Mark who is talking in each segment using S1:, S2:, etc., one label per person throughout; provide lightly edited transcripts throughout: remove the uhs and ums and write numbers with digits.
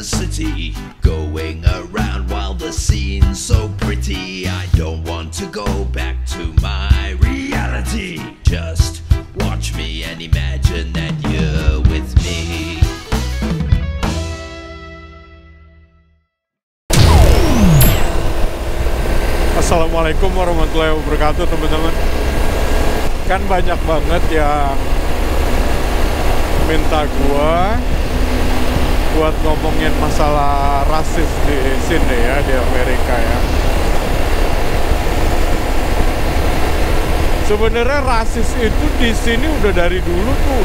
S1: city, going around while the scene's so pretty. I don't want to go back to my reality. Just watch me and imagine that you're with me.
S2: Assalamualaikum warahmatullahi wabarakatuh, teman-teman. Kan banyak banget yang minta gua buat ngomongin masalah rasis di sini ya, di Amerika ya. Sebenarnya rasis itu di sini udah dari dulu tuh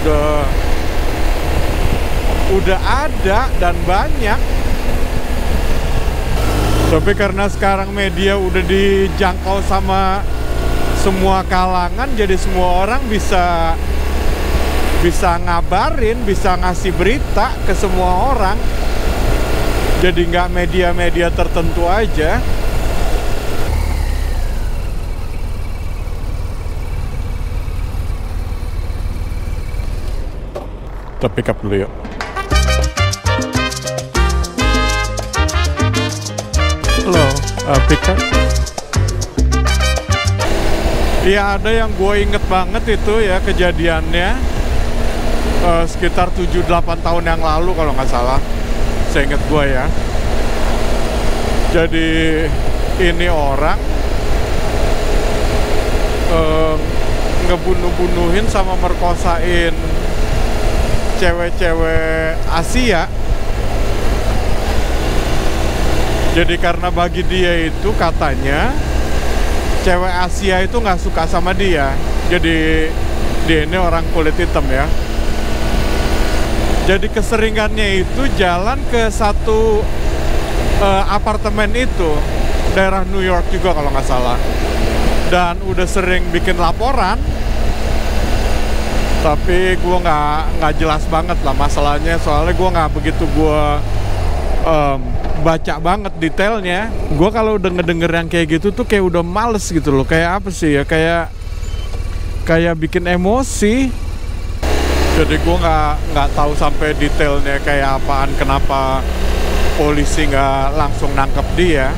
S2: udah ada dan banyak. Tapi karena sekarang media udah dijangkau sama semua kalangan, jadi semua orang bisa ngabarin, bisa ngasih berita ke semua orang. Jadi nggak media-media tertentu aja. Kita pick up dulu yuk. Halo, pick up. Iya, ada yang gue inget banget itu ya kejadiannya. Sekitar 7-8 tahun yang lalu kalau nggak salah, saya inget gue ya. Jadi ini orang ngebunuh-bunuhin sama merkosain cewek-cewek Asia. Jadi karena bagi dia itu katanya cewek Asia itu nggak suka sama dia. Jadi dia ini orang kulit hitam ya. Jadi keseringannya itu jalan ke satu apartemen itu, daerah New York juga kalau nggak salah. Dan udah sering bikin laporan. Tapi gue nggak jelas banget lah masalahnya, soalnya gue nggak begitu baca banget detailnya. Gue kalau udah ngedenger yang kayak gitu tuh kayak udah males gitu loh. Kayak apa sih ya, kayak bikin emosi. Jadi gue nggak tahu sampai detailnya kayak apaan, kenapa polisi nggak langsung nangkep dia,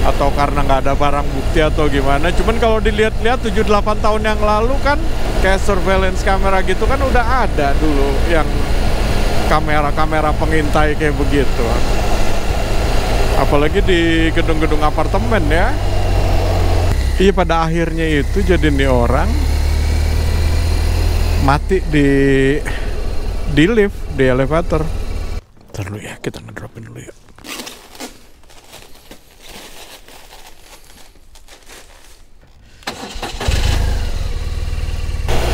S2: atau karena nggak ada barang bukti atau gimana. Cuman kalau dilihat-lihat 7-8 tahun yang lalu kan kayak surveillance kamera gitu kan udah ada dulu, yang kamera-kamera pengintai kayak begitu. Apalagi di gedung-gedung apartemen ya. Iya, pada akhirnya itu jadi nih orang mati di lift, di elevator. Ntar dulu ya, kita ngedropin dulu ya.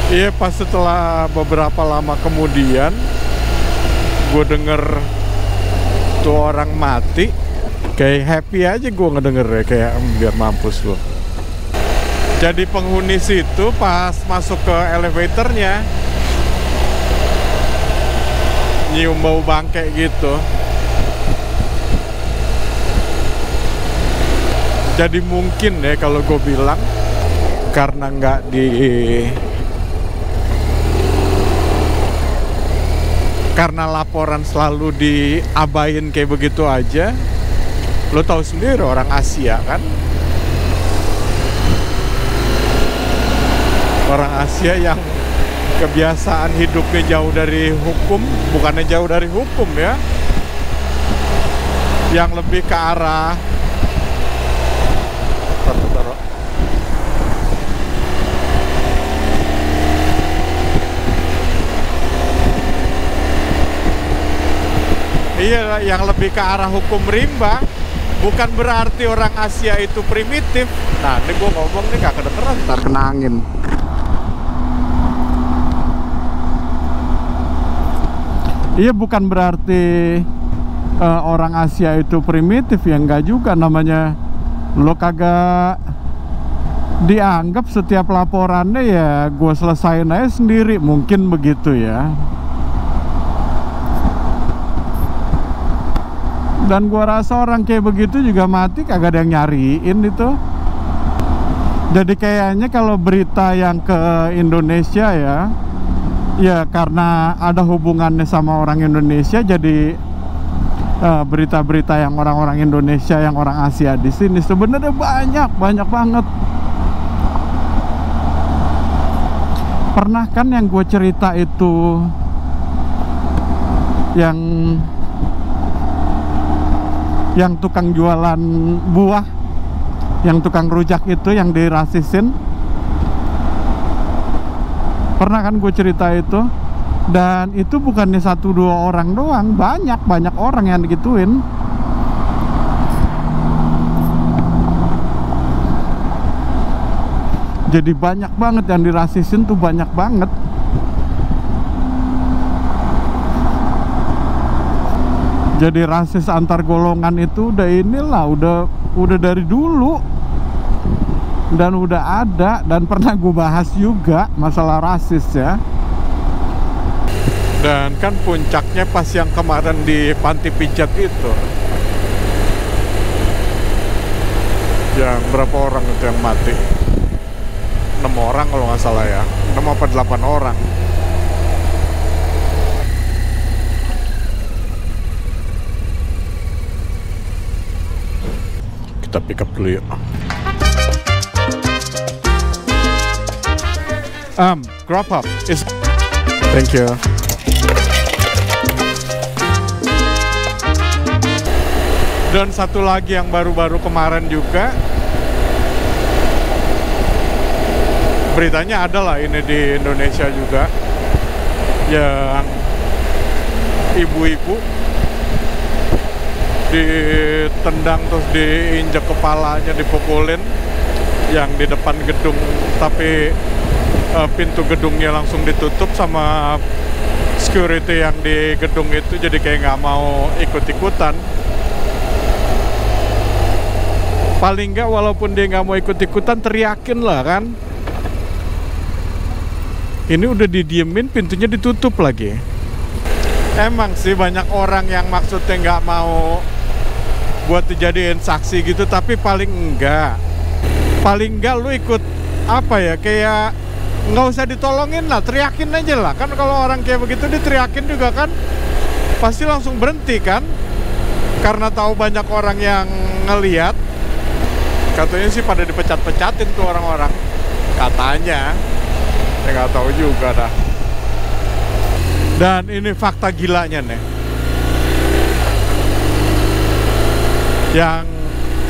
S2: Iya, pas setelah beberapa lama kemudian gue denger tuh orang mati, kayak happy aja gue ngedenger ya, kayak biar mampus lo. Jadi penghuni situ pas masuk ke elevatornya nyium bau bangke gitu. Jadi mungkin ya kalau gue bilang karena karena laporan selalu diabain kayak begitu aja. Lo tahu sendiri orang Asia kan, orang Asia yang kebiasaan hidupnya jauh dari hukum, bukannya jauh dari hukum ya, yang lebih ke arah iya, yang lebih ke arah hukum rimba. Bukan berarti orang Asia itu primitif. Nah, ini gue ngomong nih gak kedengeran, ntar kena angin. Iya, bukan berarti orang Asia itu primitif ya, enggak juga. Namanya lo kagak dianggap setiap laporannya ya gue selesain aja sendiri, mungkin begitu ya. Dan gua rasa orang kayak begitu juga mati kagak ada yang nyariin itu. Jadi kayaknya kalau berita yang ke Indonesia ya karena ada hubungannya sama orang Indonesia, jadi berita-berita yang orang-orang Indonesia, yang orang Asia di sini sebenarnya banyak banget. Pernah kan yang gue cerita itu, yang tukang jualan buah, yang tukang rujak itu yang dirasisin. Pernah kan gue cerita itu. Dan itu bukannya 1-2 orang doang, banyak orang yang digituin. Jadi banyak banget yang dirasisin tuh, banyak banget. Jadi rasis antar golongan itu udah dari dulu. Dan udah ada, dan pernah gue bahas juga masalah rasis ya. Dan kan puncaknya pas yang kemarin di panti pijat itu, yang berapa orang itu yang mati? 6 orang kalau nggak salah ya, 6 apa 8 orang. Kita pick up dulu yuk. Grab up is. Thank you. Dan satu lagi yang baru-baru kemarin juga, beritanya ada lah ini di Indonesia juga, yang ibu-ibu ditendang terus diinjak kepalanya, dipukulin, yang di depan gedung, tapi pintu gedungnya langsung ditutup sama security yang di gedung itu, jadi kayak nggak mau ikut-ikutan. Paling nggak, walaupun dia nggak mau ikut-ikutan, teriakin lah kan. Ini udah didiemin, pintunya ditutup lagi. Emang sih banyak orang yang maksudnya nggak mau buat dijadiin saksi gitu, tapi paling enggak lu ikut apa ya, kayak nggak usah ditolongin lah, teriakin aja lah. Kan kalau orang kayak begitu diteriakin juga kan pasti langsung berhenti kan, karena tahu banyak orang yang ngeliat. Katanya sih pada dipecat-pecatin tuh orang-orang, katanya. Saya nggak tahu juga dah. Dan ini fakta gilanya nih, yang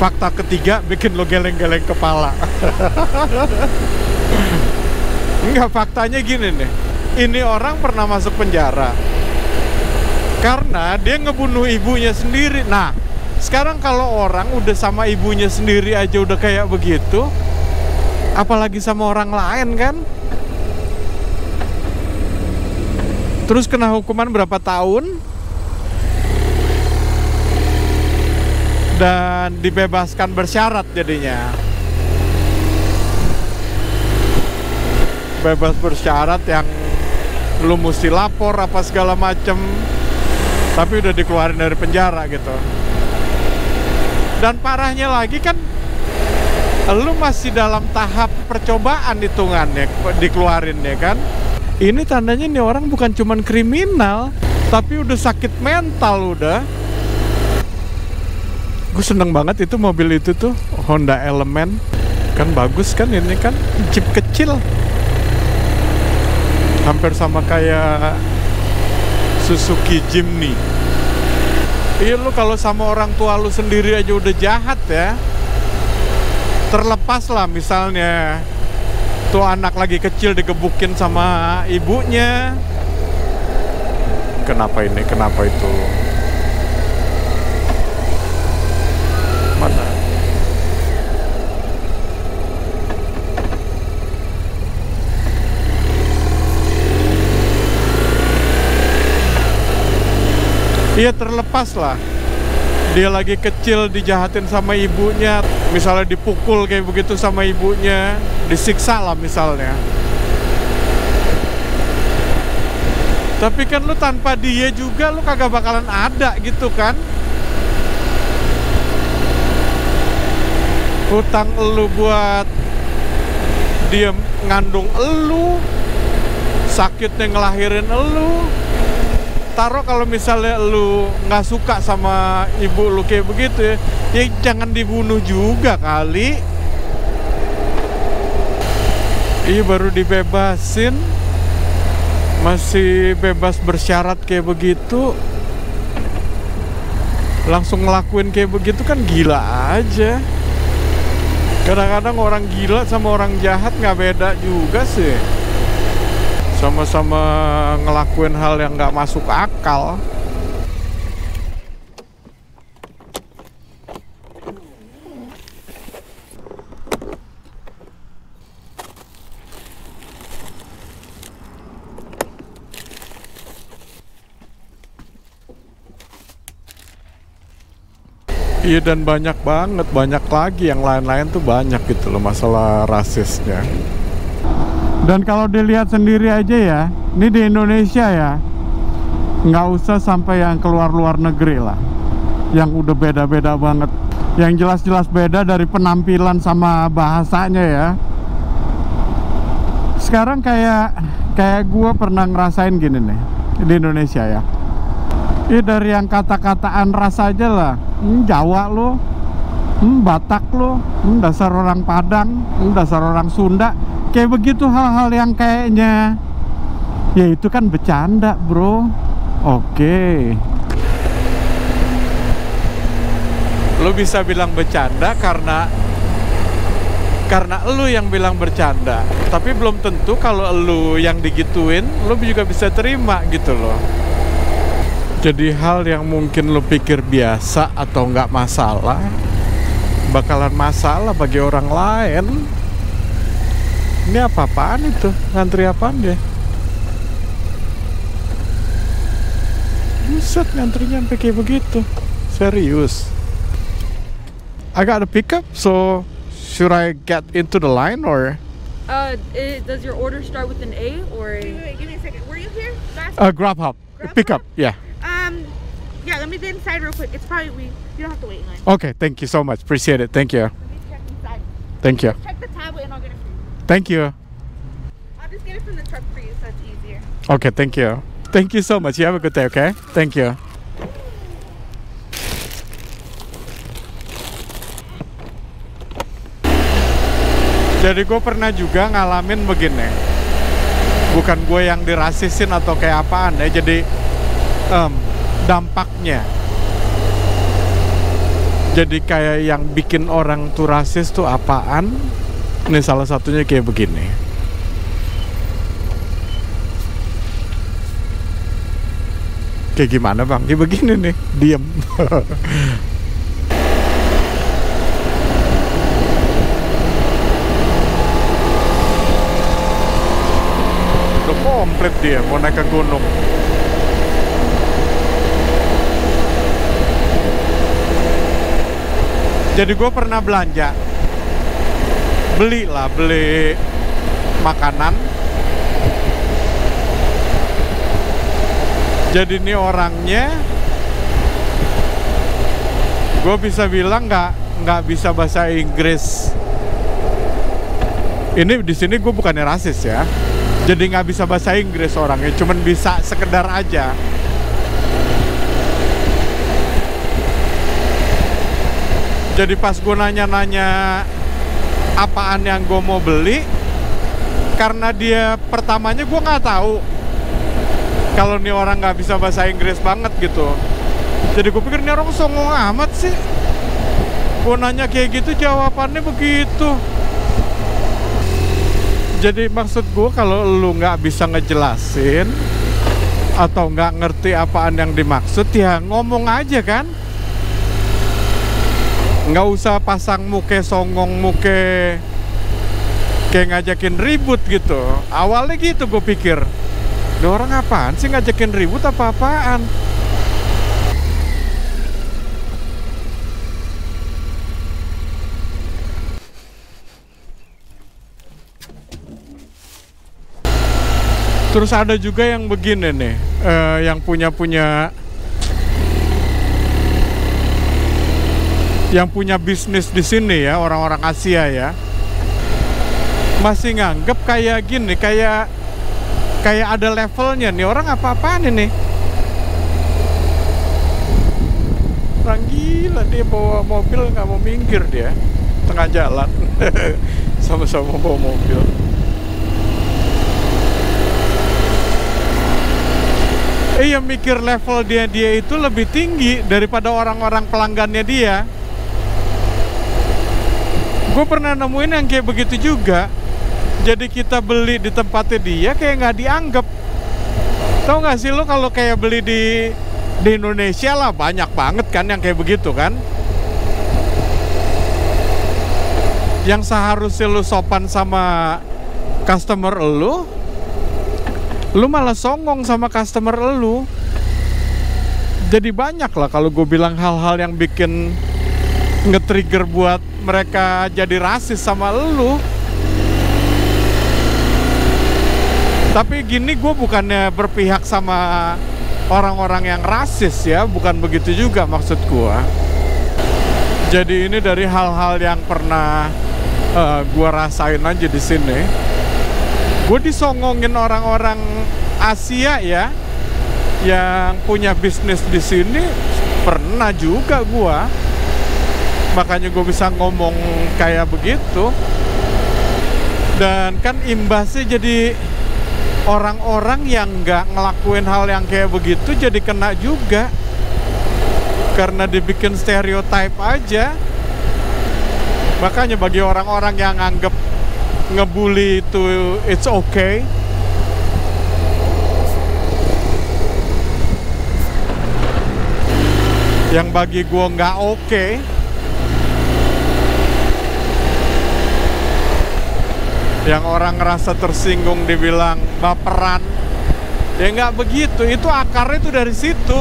S2: fakta ketiga bikin lo geleng-geleng kepala. Enggak, faktanya gini nih, ini orang pernah masuk penjara karena dia ngebunuh ibunya sendiri. Nah, sekarang kalau orang udah sama ibunya sendiri aja udah kayak begitu, apalagi sama orang lain kan. Terus kena hukuman berapa tahun, dan dibebaskan bersyarat jadinya. Bebas bersyarat yang lu mesti lapor apa segala macem, tapi udah dikeluarin dari penjara gitu. Dan parahnya lagi kan, lu masih dalam tahap percobaan hitungannya dikeluarin ya kan. Ini tandanya nih orang bukan cuman kriminal, tapi udah sakit mental udah. Gue seneng banget itu mobil itu tuh, Honda Element. Kan bagus kan, ini kan Jeep kecil, hampir sama kayak Suzuki Jimny. Iya, lu kalau sama orang tua lu sendiri aja udah jahat ya. Terlepas lah misalnya tuh anak lagi kecil digebukin sama ibunya. Kenapa ini, kenapa itu? Mana? Iya, terlepas lah. Dia lagi kecil dijahatin sama ibunya, misalnya dipukul kayak begitu sama ibunya, disiksa lah misalnya. Tapi kan lu tanpa dia juga lu kagak bakalan ada gitu kan. Hutang elu buat dia ngandung elu, sakitnya ngelahirin elu, taruh kalau misalnya lu nggak suka sama ibu lu kayak begitu ya, ya jangan dibunuh juga kali. Iya, baru dibebasin masih bebas bersyarat kayak begitu, langsung ngelakuin kayak begitu kan gila aja. Kadang-kadang orang gila sama orang jahat nggak beda juga sih, sama-sama ngelakuin hal yang nggak masuk akal. Iya, dan banyak banget, banyak lagi yang lain-lain tuh banyak gitu loh masalah rasisnya. Dan kalau dilihat sendiri aja ya, ini di Indonesia ya, nggak usah sampai yang keluar-luar negeri lah, yang udah beda-beda banget, yang jelas-jelas beda dari penampilan sama bahasanya ya. Sekarang kayak gue pernah ngerasain gini nih di Indonesia ya. Ini dari yang kata-kataan ras aja lah, Jawa lo, Batak lo, dasar orang Padang, dasar orang Sunda, kayak begitu hal-hal yang kayaknya ya itu kan bercanda bro. Oke, lo bisa bilang bercanda karena lu yang bilang bercanda, tapi belum tentu kalau lu yang digituin lo juga bisa terima gitu loh. Jadi hal yang mungkin lo pikir biasa atau nggak masalah, bakalan masalah bagi orang lain. Ini apa-apaan itu? Ngantri apaan deh? Buset, ngantrinya sampai kayak begitu. Serius. I got a pickup, so should I get into the line or?
S3: Does your order start with an A or?
S4: Wait, give me a second. Were you here last?
S2: Grubhub. Pickup, yeah.
S4: Yeah, let me get inside real quick. It's probably, you don't have to wait in line.
S2: Okay, thank you so much. Appreciate it. Thank you.
S4: Let me check inside.
S2: Thank you.
S4: Check the tablet and I'll get it for you.
S2: Thank you.
S4: I'll just get it from the truck for you so it's easier.
S2: Okay, thank you. Thank you so much. You have a good day, okay? Thank you. Jadi gue pernah juga ngalamin begini. Bukan gue yang dirasisin atau kayak apaan ya. Jadi dampaknya, jadi kayak yang bikin orang tuh rasis tuh apaan. Ini salah satunya kayak begini. Kayak gimana bang? Kayak begini nih, diem. Udah komplit dia mau naik ke gunung. Jadi gue pernah belanja, beli makanan. Jadi ini orangnya, gue bisa bilang nggak bisa bahasa Inggris. Ini di sini gue bukannya rasis ya. Jadi nggak bisa bahasa Inggris orangnya, cuman bisa sekedar aja. Jadi pas gue nanya-nanya apaan yang gue mau beli, karena dia pertamanya gue nggak tahu kalau nih orang nggak bisa bahasa Inggris banget gitu. Jadi gue pikir nih orang songong amat sih. Gue nanya kayak gitu jawabannya begitu. Jadi maksud gue kalau lu nggak bisa ngejelasin atau nggak ngerti apaan yang dimaksud, ya ngomong aja kan. Nggak usah pasang muke songong, muke kayak ngajakin ribut gitu. Awalnya gitu gue pikir, ada orang apaan sih ngajakin ribut apa-apaan. Terus ada juga yang begini nih, yang punya bisnis di sini ya, orang-orang Asia ya, masih nganggep kayak gini, kayak ada levelnya nih orang apa-apaan ini. Orang gila, dia bawa mobil nggak mau minggir dia tengah jalan. Sama-sama bawa mobil. Iya, mikir level dia itu lebih tinggi daripada orang-orang pelanggannya dia. Gue pernah nemuin yang kayak begitu juga. Jadi kita beli di tempatnya dia kayak nggak dianggap. Tahu nggak sih lo kalau kayak beli di Indonesia lah banyak banget kan yang kayak begitu kan. Yang seharusnya lo sopan sama customer lo malah songong sama customer lo. Jadi banyak lah kalau gue bilang hal-hal yang bikin nge-trigger buat mereka jadi rasis sama lo. Tapi gini, gue bukannya berpihak sama orang-orang yang rasis ya, bukan begitu juga maksud gue. Jadi ini dari hal-hal yang pernah gue rasain aja di sini. Gue disongongin orang-orang Asia ya, yang punya bisnis di sini, pernah juga gue. Makanya gue bisa ngomong kayak begitu. Dan kan imbasnya jadi orang-orang yang nggak ngelakuin hal yang kayak begitu jadi kena juga. Karena dibikin stereotype aja. Makanya bagi orang-orang yang anggap ngebully itu it's okay, yang bagi gue nggak oke, yang orang ngerasa tersinggung dibilang baperan, ya nggak begitu. Itu akarnya itu dari situ.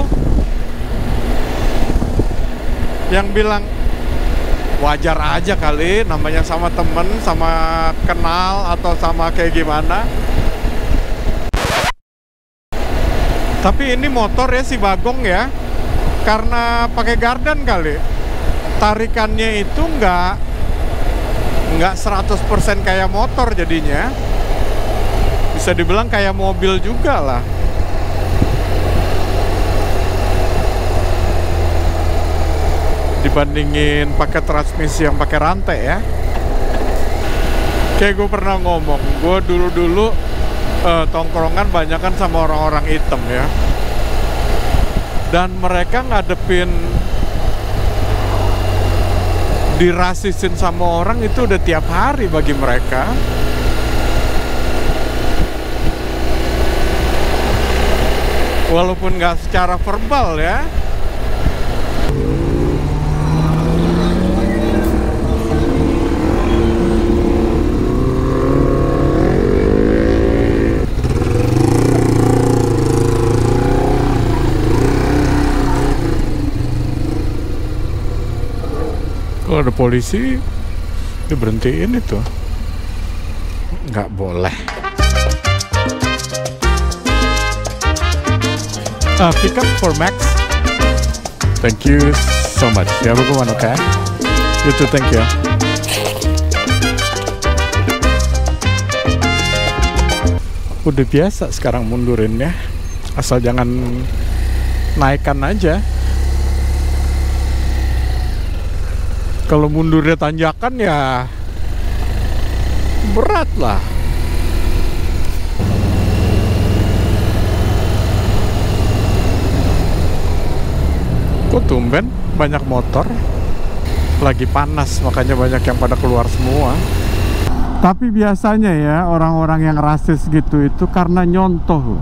S2: Yang bilang wajar aja kali, namanya sama temen, sama kenal, atau sama kayak gimana. Tapi ini motor ya si Bagong ya, karena pakai gardan kali, tarikannya itu nggak 100% kayak motor jadinya. Bisa dibilang kayak mobil juga lah. Dibandingin pakai transmisi yang pakai rantai ya. Kayak gue pernah ngomong, gue dulu tongkrongan banyak kan sama orang-orang hitam ya. Dan mereka ngadepin dirasisin sama orang itu udah tiap hari bagi mereka. Walaupun nggak secara verbal ya. Kalau ada polisi diberhentiin itu nggak boleh. Pick up for Max. Thank you so much. You have a good one, okay? You too, thank you. Udah biasa sekarang mundurin ya, asal jangan naikkan aja. Kalau mundurnya tanjakan ya berat lah. Kok tumben banyak motor? Lagi panas makanya banyak yang pada keluar semua. Tapi biasanya ya orang-orang yang rasis gitu itu karena nyontoh.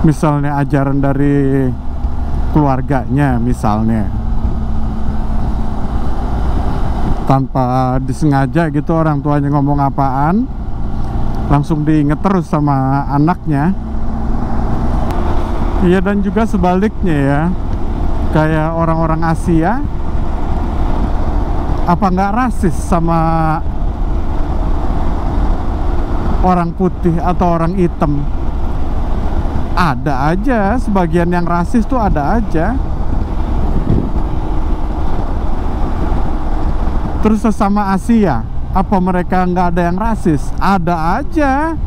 S2: Misalnya ajaran dari keluarganya misalnya, tanpa disengaja gitu orang tuanya ngomong apaan langsung diinget terus sama anaknya. Iya, dan juga sebaliknya ya, kayak orang-orang Asia apa nggak rasis sama orang putih atau orang hitam? Ada aja, sebagian yang rasis tuh ada aja. Terus sesama Asia, apa mereka nggak ada yang rasis? Ada aja.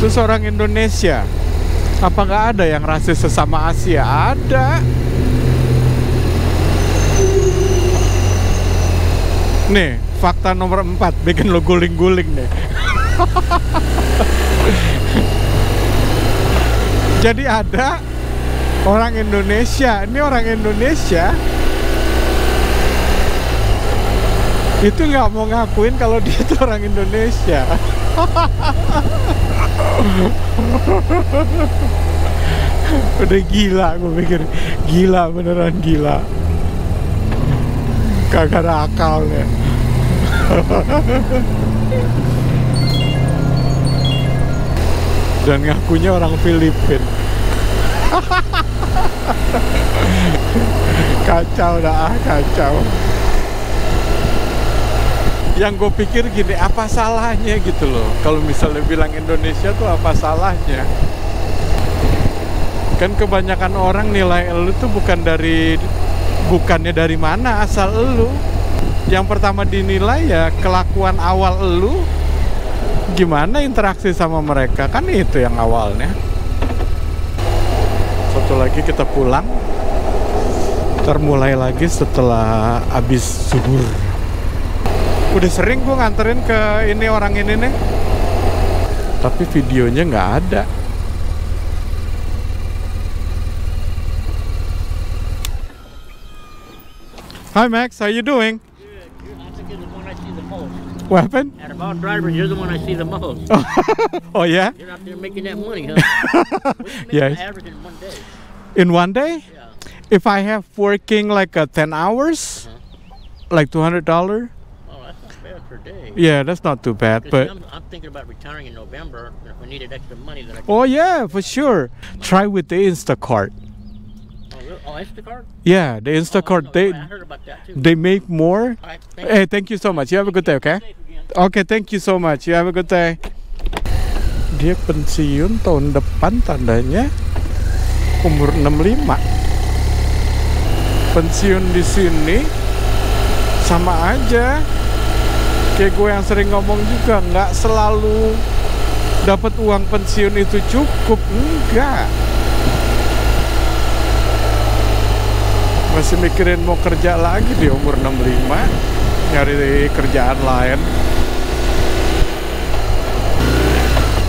S2: Terus orang Indonesia, apa nggak ada yang rasis sesama Asia? Ada. Nih, fakta nomor 4 bikin lo guling-guling nih. Jadi ada orang Indonesia, ini orang Indonesia itu nggak mau ngakuin kalau dia itu orang Indonesia. Udah gila, gue pikir gila, beneran gila. Kagak ada akalnya. Dan ngakunya orang Filipina. Kacau dah, kacau. Yang gue pikir gini, apa salahnya gitu loh kalau misalnya bilang Indonesia tuh apa salahnya? Kan kebanyakan orang nilai elu tuh bukannya dari mana asal elu. Yang pertama dinilai ya kelakuan awal elu, gimana interaksi sama mereka, kan itu yang awalnya. Satu lagi kita pulang, termulai lagi setelah habis zuhur. Udah sering gue nganterin ke ini orang ini nih, tapi videonya nggak ada. Hi Max, how you doing?
S5: Good. I think you're the one I see the most.
S2: What happened?
S5: Out of all drivers, you're the one I see the most.
S2: Oh yeah?
S5: You're out there making that money, huh? What do you make
S2: Yes.
S5: on average in one day?
S2: In one day?
S5: Yeah.
S2: If I have working like 10 hours, like $200.
S5: Oh, that's not bad per day.
S2: Yeah, that's not too bad.
S5: 'Cause
S2: But
S5: I'm thinking about retiring in November. And if I needed extra money, then I could.
S2: oh yeah, for sure. Try with the Instacart.
S5: Oh, really? Oh, Instacart?
S2: Yeah, the Instacart.
S5: Oh, I heard about that too.
S2: They make more.
S5: All right, thank
S2: Hey, thank you so much. You have a good day, okay?
S5: Safe again.
S2: Okay, thank you so much. You have a good day. Dia pensiun tahun depan tandanya umur 65. Pensiun di sini sama aja kayak gue yang sering ngomong juga, nggak selalu dapat uang pensiun itu cukup, enggak. Masih mikirin mau kerja lagi di umur 65, nyari kerjaan lain.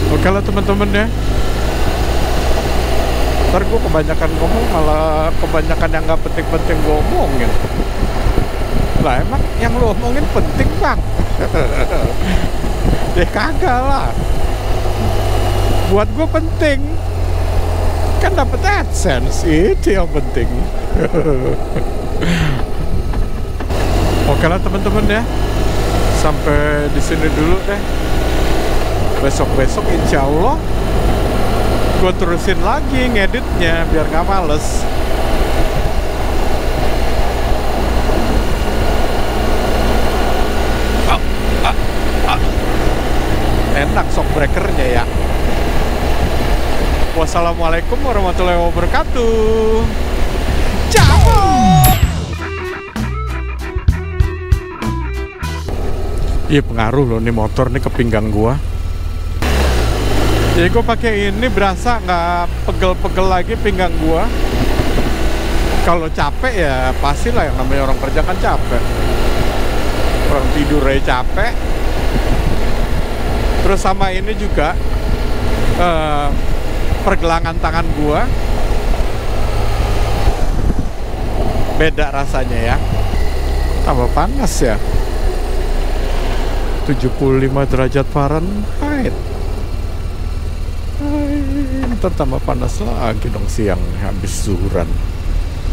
S2: Oke lah teman-teman ya. Ntar gue kebanyakan ngomong, malah kebanyakan yang gak penting-penting gue omongin. Lah emang yang lo omongin penting bang? Ya kagak lah. Buat gue penting. Kan dapet AdSense, itu yang penting. Oke lah teman-teman ya. Sampai di sini dulu deh. Besok-besok insya Allah gue terusin lagi ngeditnya biar gak males. Enak shock breakernya ya. Wassalamualaikum warahmatullahi wabarakatuh. Ciao. Iya pengaruh loh nih motor nih ke pinggang gua. Jadi gue pakai ini berasa nggak pegel-pegel lagi pinggang gua. Kalau capek ya pastilah, yang namanya orang kerja kan capek. Orang tidur aja capek. Terus sama ini juga pergelangan tangan gua beda rasanya ya. Tambah panas ya. 75 derajat Fahrenheit. Ntar tambah panas lagi dong siang habis zuhuran.